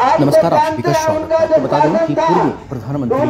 नमस्कार, आप सभी का स्वागत है। आपको बता दें कि पूर्व प्रधानमंत्री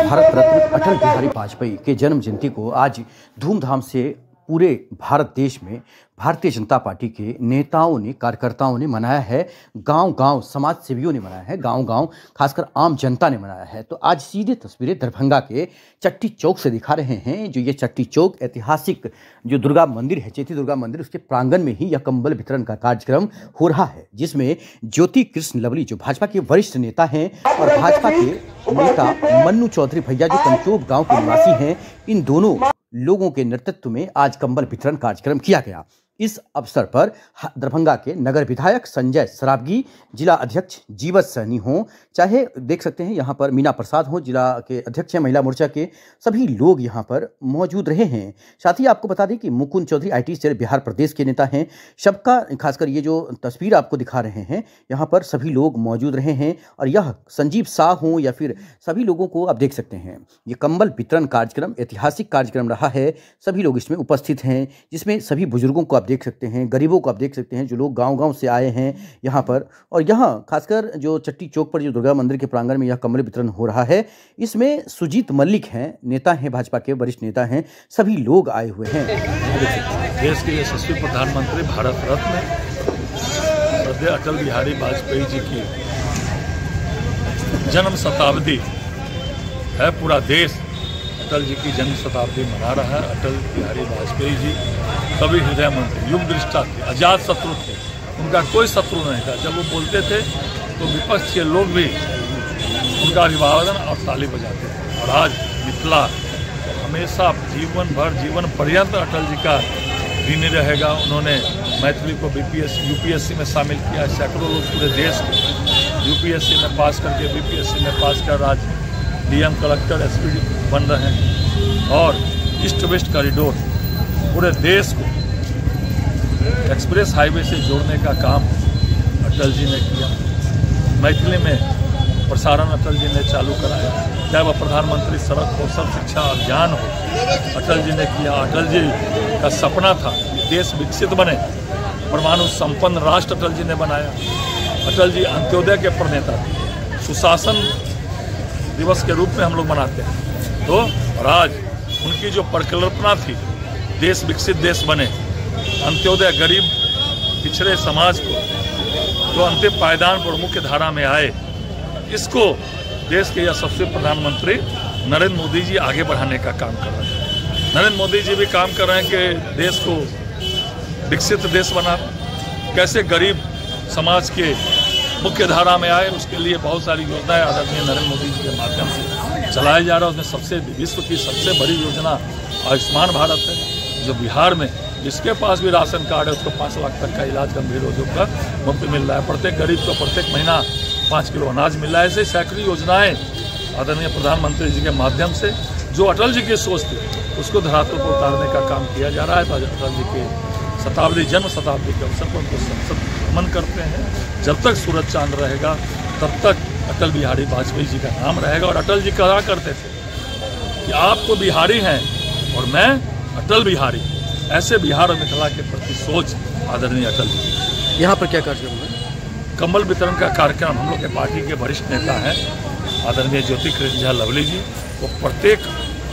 भारत रत्न अटल बिहारी वाजपेयी के जन्म जयंती को आज धूमधाम से पूरे भारत देश में भारतीय जनता पार्टी के नेताओं ने, कार्यकर्ताओं ने मनाया है। गांव-गांव समाज सेवियों ने मनाया है, गांव-गांव खासकर आम जनता ने मनाया है। तो आज सीधे तस्वीरें दरभंगा के चट्टी चौक से दिखा रहे हैं। जो ये चट्टी चौक ऐतिहासिक जो दुर्गा मंदिर है, चैती दुर्गा मंदिर, उसके प्रांगण में ही यह कंबल वितरण का कार्यक्रम हो रहा है, जिसमें ज्योति कृष्ण लवली जो भाजपा के वरिष्ठ नेता हैं और भाजपा के नेता मन्नू चौधरी भैया जो कंचोप गाँव के निवासी हैं, इन दोनों लोगों के नेतृत्व में आज कंबल वितरण कार्यक्रम किया गया। इस अवसर पर दरभंगा के नगर विधायक संजय सरावगी, जिला अध्यक्ष जीवत सहनी हो, चाहे देख सकते हैं यहाँ पर मीना प्रसाद हो, जिला के अध्यक्ष हैं महिला मोर्चा के, सभी लोग यहाँ पर मौजूद रहे हैं। साथ ही आपको बता दें कि मुकुंद चौधरी IT सेल बिहार प्रदेश के नेता हैं। सबका खासकर ये जो तस्वीर आपको दिखा रहे हैं, यहाँ पर सभी लोग मौजूद रहे हैं और यह संजीव शाह हो या फिर सभी लोगों को आप देख सकते हैं। ये कंबल वितरण कार्यक्रम ऐतिहासिक कार्यक्रम रहा है। सभी लोग इसमें उपस्थित हैं, जिसमें सभी बुजुर्गों को देख सकते हैं, गरीबों को आप देख सकते हैं, जो लोग गांव-गांव से आए हैं यहाँ पर। और यहाँ खासकर जो चट्टी चौक पर जो दुर्गा मंदिर के प्रांगण में यह कंबल वितरण हो रहा है, इसमें सुजीत मल्लिक हैं, नेता हैं, भाजपा के वरिष्ठ नेता हैं, सभी लोग आए हुए हैं। देश के यशस्वी प्रधानमंत्री भारत रत्न श्रद्धेय अटल बिहारी वाजपेयी जी की जन्म शताब्दी है। पूरा देश अटल जी की जन्म शताब्दी मना रहा है। अटल बिहारी वाजपेयी जी कभी हृदय मंत्री, युग दृष्टा थे, अजात शत्रु थे, उनका कोई शत्रु नहीं था। जब वो बोलते थे तो विपक्ष के लोग भी उनका अभिवादन और ताली बजाते थे। और आज मिथिला हमेशा जीवन भर, जीवन पर्यंत अटल जी का ऋणी रहेगा। उन्होंने मैथिली को UPSC में शामिल किया। सैकड़ों लोग पूरे देश के UPSC में पास करके BPSC में पास कर आज DM, कलेक्टर, SP बन रहे हैं। और ईस्ट वेस्ट कॉरिडोर पूरे देश को एक्सप्रेस हाईवे से जोड़ने का काम अटल जी ने किया। मैथिली में प्रसारण अटल जी ने चालू कराया। चाहे वह प्रधानमंत्री सड़क हो, सब शिक्षा अभियान हो, अटल जी ने किया। अटल जी का सपना था कि देश विकसित बने, परमाणु संपन्न राष्ट्र अटल जी ने बनाया। अटल जी अंत्योदय के प्रणेता थे। सुशासन दिवस के रूप में हम लोग मनाते हैं। तो और आज उनकी जो परिकल्पना थी, देश विकसित देश बने, अंत्योदय, गरीब पिछड़े समाज को जो अंतिम पायदान पर मुख्य धारा में आए, इसको देश के यशस्वी प्रधानमंत्री नरेंद्र मोदी जी आगे बढ़ाने का काम कर रहे हैं। नरेंद्र मोदी जी भी काम कर रहे हैं कि देश को विकसित देश बना, कैसे गरीब समाज के मुख्य धारा में आए, उसके लिए बहुत सारी योजनाएं आदरणीय नरेंद्र मोदी जी के माध्यम से चलाया जा रहा है। उसमें सबसे विश्व की सबसे बड़ी योजना आयुष्मान भारत है, जो बिहार में जिसके पास भी राशन कार्ड है उसको 5 लाख तक का इलाज गंभीर रोगों का मुफ्त मिल रहा है। प्रत्येक गरीब को प्रत्येक महीना 5 किलो अनाज मिल रहा है। ऐसे सैकड़ों योजनाएं आदरणीय प्रधानमंत्री जी के माध्यम से, जो अटल जी की सोच थी, उसको धरातल पर उतारने का काम किया जा रहा है। तो अटल जी के जन्म शताब्दी के अवसर पर उनको संसद नमन करते हैं। जब तक सूरज चांद रहेगा तब तक अटल बिहारी वाजपेयी जी का नाम रहेगा। और अटल जी कहा करते थे कि आप तो बिहारी हैं और मैं अटल बिहारी। ऐसे बिहार और मिथिला के प्रति सोच आदरणीय अटल जी। यहाँ पर क्या कार्यक्रम है? कंबल वितरण का कार्यक्रम हम लोग के पार्टी के वरिष्ठ नेता हैं आदरणीय ज्योति कृष्ण लवली जी, वो प्रत्येक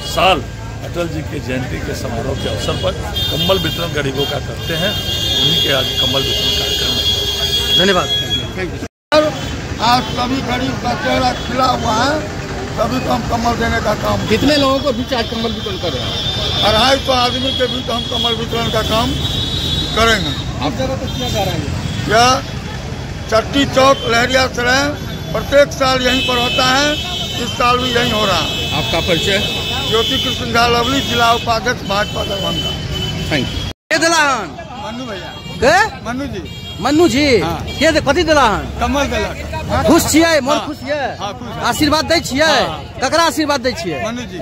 साल अटल जी के जयंती के समारोह के अवसर पर कंबल वितरण गरीबों का करते हैं। उन्हीं के आज कंबल वितरण कार्यक्रम में धन्यवाद। आज सभी गरीब का चेहरा खिला हुआ है, सभी को हम कंबल देने का काम। कितने लोगों को बीच आज कंबल वितरण कर रहे हैं? 250 आदमी के बीच हम कंबल वितरण का काम करेंगे। आप जगह पर क्या कर रहे हैं? यह चट्टी चौक लहरिया सराय प्रत्येक साल यहीं पर होता है, इस साल भी यहीं हो रहा है। आपका परिचय? ज्योति कृष्ण लवली, जिला उपाध्यक्ष भाजपा दरभंगा। Thank you. दिलाहन मन्नू भैया के? मन्नू जी। मन्नू जी हाँ। के कथी दिलाहन? कमल देलक। खुश छियै? मन खुश हाँ, है? खुश। आशीर्वाद दै छियै? हाँ। ककरा आशीर्वाद दै छियै? मन्नू जी।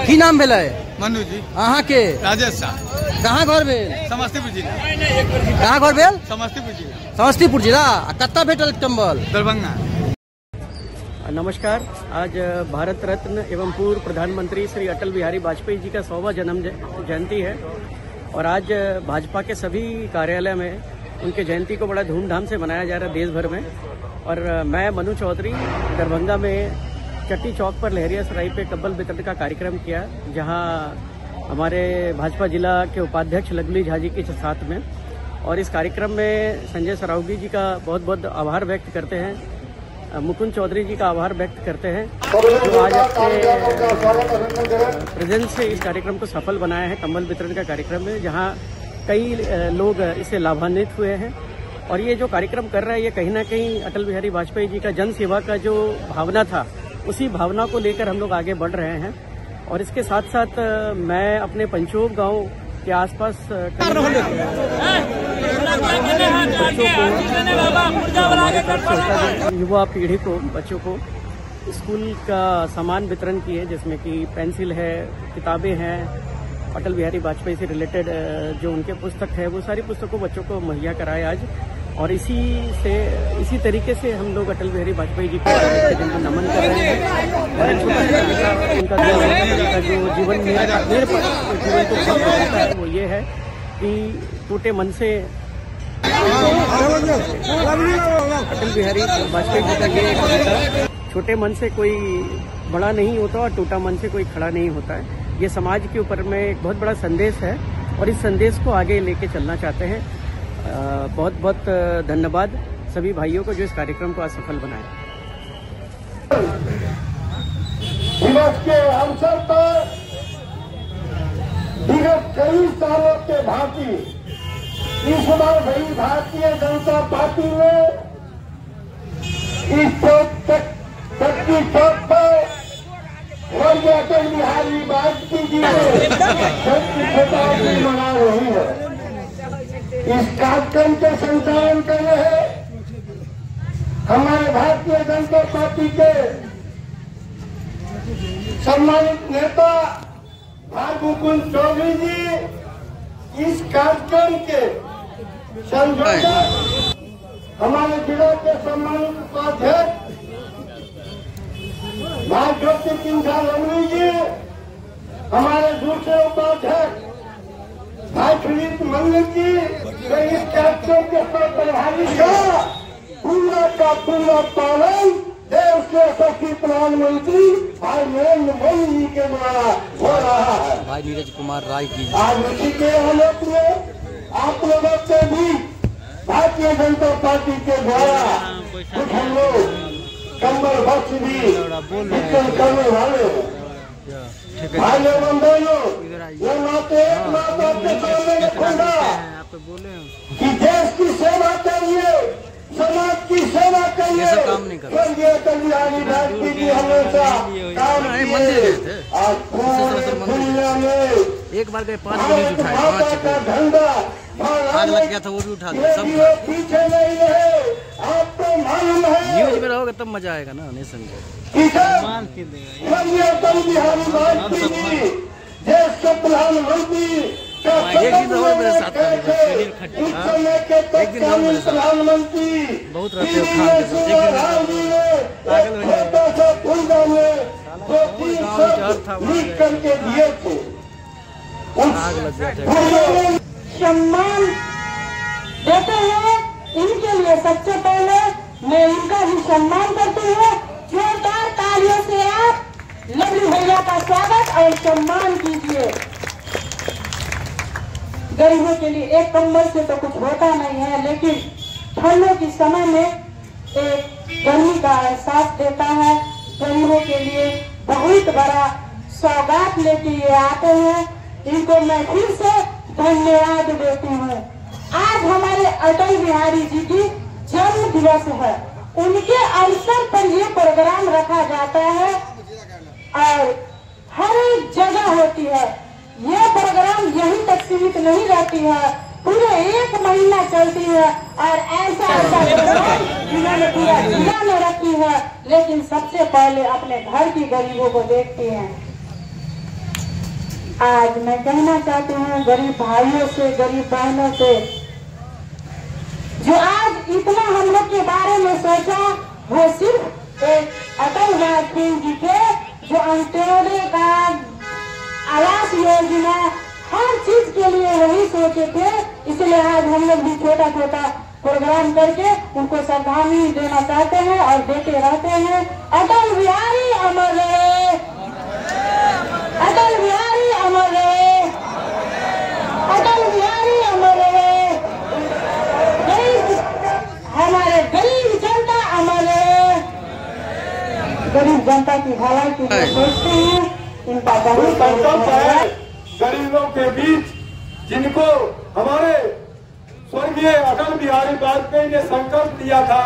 की नाम भेलै? मन्नू जी। अहाँ के? राजेश शाह। कहाँ घर भेल? समस्तीपुर जिला। कहाँ घर भेल? समस्तीपुर जिला। समस्तीपुर जिला। आ कतऽ भेटल कंबल? दरभंगा। नमस्कार। आज भारत रत्न एवं पूर्व प्रधानमंत्री श्री अटल बिहारी वाजपेयी जी का 100वां जन्म जयंती है और आज भाजपा के सभी कार्यालय में उनके जयंती को बड़ा धूमधाम से मनाया जा रहा है देश भर में। और मैं मनु चौधरी दरभंगा में चट्टी चौक पर लहरियासराय पे कंबल वितरण का कार्यक्रम किया, जहां हमारे भाजपा जिला के उपाध्यक्ष लगली झा जी के साथ में। और इस कार्यक्रम में संजय सरावगी जी का बहुत बहुत आभार व्यक्त करते हैं, मुकुंद चौधरी जी का आभार व्यक्त करते हैं जो आज आपके प्रेजेंस से इस कार्यक्रम को सफल बनाया है, कंबल वितरण का कार्यक्रम में, जहां कई लोग इससे लाभान्वित हुए हैं। और ये जो कार्यक्रम कर रहा है, ये कहीं ना कहीं अटल बिहारी वाजपेयी जी का जन सेवा का जो भावना था, उसी भावना को लेकर हम लोग आगे बढ़ रहे हैं। और इसके साथ साथ मैं अपने पंचोब गांव के आसपास युवा पीढ़ी को, बच्चों को स्कूल का सामान वितरण किए, जिसमें कि पेंसिल है, किताबें हैं, अटल बिहारी वाजपेयी से रिलेटेड जो उनके पुस्तक है, वो सारी पुस्तकों बच्चों को मुहैया कराए आज। और इसी तरीके से हम लोग अटल बिहारी वाजपेयी जी को नमन कर रहे हैं। और उनका जो जीवन मेरे जीवन को बहुत होता है, वो ये है कि टूटे मन से अटल बिहारी वाजपेयी जी का ये छोटे मन से कोई बड़ा नहीं होता और टूटा मन से कोई खड़ा नहीं होता है। ये समाज के ऊपर में एक बहुत बड़ा संदेश है और इस संदेश को आगे लेके चलना चाहते हैं। बहुत बहुत धन्यवाद सभी भाइयों को जो इस कार्यक्रम को आज सफल बनाया। दिवस के अवसर पर विगत कई सालों के भांति इस बार भी भारतीय जनता पार्टी ने इस चट्टी चौक पर स्वर्गीय अटल बिहारी वाजपेयी जी की शताब्दी मना रही है। इस कार्यक्रम के संचालन कर रहे हमारे भारतीय जनता पार्टी के सम्मानित नेता भाई मुकुंद चौधरी जी, इस कार्यक्रम के संयोजक हमारे जिला के सम्मानित उपाध्यक्ष भाई ज्योतिकिंसा लगली जी, हमारे दूसरे उपाध्यक्ष भाई फिलिप मंगल जी, इस कार्यक्रम के प्रभारी का पूरा पालन देश के यशस्वी प्रधानमंत्री भाई नरेंद्र मोदी जी के द्वारा हो रहा है। भाई नीरज कुमार राय की आज उसी के आलोक में आप लोगों से भी भारतीय जनता पार्टी के द्वारा कुछ हम लोग कंबल बख्श भी वितरण करने वाले हैं। भाई एवं बहनों, ये नाते एक बात आपके सामने रखूंगा कि देश की सेवा करिए, समाज की सेवा करिए। स्वर्गीय अटल बिहारी वाजपेयी जी हमेशा काम किए। आज पूरी दुनिया में एक बार गए 5 मिनट उठाए, का झंडा आग लग गया था वो भी उठा दिया। सब पीछे नहीं रहे, आपको मालूम है। न्यूज में रहोगे तब मजा आएगा ना, नहीं समझे। अटल बिहारी वाजपेयी जी देश के प्रधानमंत्री एक दिन रहो मेरे साथ, एक दिन रहो मेरे साथ, बहुत रहते हो खान के साथ, एक दिन पागल हो जाए करके दिए थे, आग लग गया। सम्मान देते हैं इनके लिए। सबसे पहले मैं इनका भी सम्मान करती हूँ। जोरदार तालियों से आप लवली भैया का स्वागत और सम्मान कीजिए। गरीबों के लिए एक कंबल से तो कुछ होता नहीं है, लेकिन ठंडों के समय में एक गर्मी का एहसास देता है। गरीबों के लिए बहुत बड़ा सौगात लेके ये आते हैं, इनको मैं फिर से धन्यवाद देती हूँ। आज हमारे अटल बिहारी जी की जन्म दिवस है, उनके अवसर पर ये प्रोग्राम रखा जाता है और हर एक जगह होती है। ये प्रोग्राम यहीं तक सीमित नहीं रहती है, पूरे 1 महीना चलती है और ऐसा प्रोग्राम जिन्होंने पूरा जिला में रखी है, लेकिन सबसे पहले अपने घर की गरीबों को देखती हैं। आज मैं कहना चाहती हूँ गरीब भाइयों से, गरीब बहनों से, जो आज इतना हम लोग के बारे में सोचा, वो सिर्फ एक अटल वाजपेयी जी के जो अंत्योदय कार्ड, आवास योजना, हर चीज के लिए वही सोचे थे। इसलिए आज हम लोग भी छोटा छोटा प्रोग्राम करके उनको श्रद्धांजलि देना चाहते हैं और देते रहते हैं। अटल बिहारी अमर रहे, अटल बिहारी अमर रहे, अटल बिहारी अमर रहे। हमारे गरीब जनता अमर रहे। गरीब जनता की भलाई की सोचते हैं, इनका बहुत संकल्प है गरीबों के बीच, जिनको हमारे स्वर्गीय अटल बिहारी वाजपेयी ने संकल्प लिया था,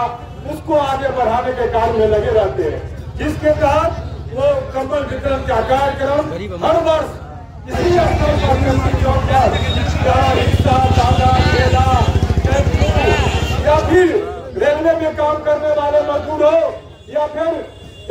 उसको आगे बढ़ाने के कार्य में लगे रहते हैं, जिसके तहत वो कंबल वितरण का कार्यक्रम हर वर्ष इसी स्थल पर करती चौक पर रिक्शा, दादा, ठेला, या फिर रेलवे में काम करने वाले मजदूर हो, या फिर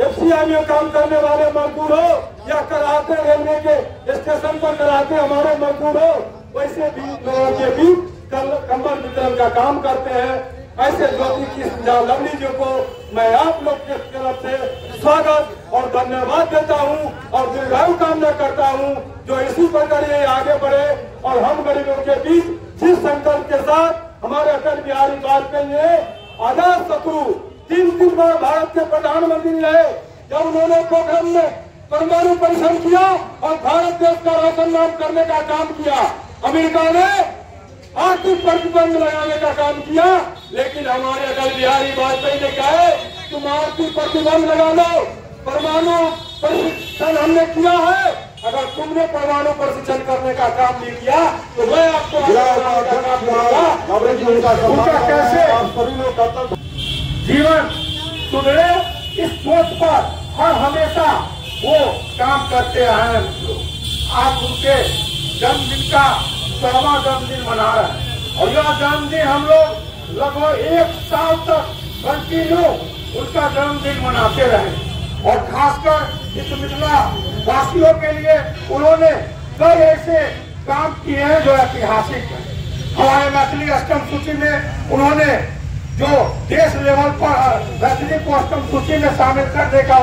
FCI में काम करने वाले मजदूर हो, या कराते रेलवे के स्टेशन पर कराते हमारे मजदूर हो, वैसे भी लोगों के बीच कंबल वितरण का काम करते हैं। ऐसे ज्योति कृष्ण लवली जी को मैं आप लोग के तरफ से स्वागत और धन्यवाद देता हूं और दीर्घायु कामना करता हूं, जो इसी प्रकार ये आगे बढ़े और हम गरीबों के बीच जिस संकल्प के साथ हमारे अटल बिहारी वाजपेयी ने अजात शत्रु 3 बार भारत के प्रधानमंत्री रहे, जब उन्होंने पोखरण में परमाणु परीक्षण किया और भारत देश का रोशन नाम करने का काम किया, अमेरिका ने आर्थिक प्रतिबंध लगाने का काम किया, लेकिन हमारे अटल बिहारी वाजपेयी ने कहा तुम आर्थिक प्रतिबंध लगा लो, परमाणु प्रशिक्षण हमने किया है, अगर तुमने परमाणु प्रशिक्षण करने का काम नहीं किया तो मैं आपको उनका कैसे जीवन सुधरे इस सोच पर हर हमेशा वो काम करते हैं। आज उनके जन्मदिन का 100वां जन्मदिन मना रहे हैं और यह जन्मदिन हम लोग लगभग 1 साल तक कंटिन्यू उनका जन्मदिन मनाते रहे और खासकर इस मिथिला वासियों के लिए उन्होंने कई ऐसे काम किए हैं जो ऐतिहासिक है। हमारे मैथिली अष्टम सूची में उन्होंने जो देश लेवल पर मैथिली को अष्टम सूची में शामिल करने का